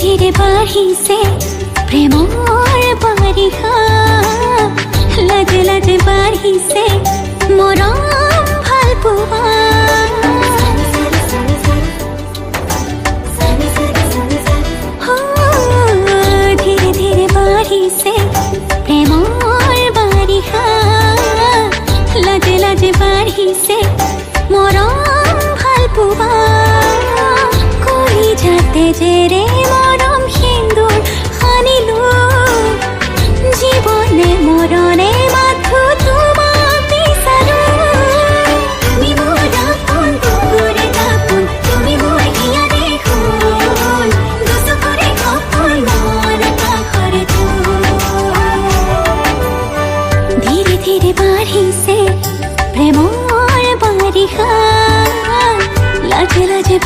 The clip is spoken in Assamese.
ধীৰে বাঢ়িছে প্ৰেমৰ বাৰিষা লাজে লাজে বাঢ়িছে মৰম ভাল পোৱা ধীৰে ধীৰে বাঢ়িছে প্ৰেমৰ বাৰিষা লাজে লাজে বাঢ়িছে মৰম ভাল পোৱা কৰি যাতে যে ৰে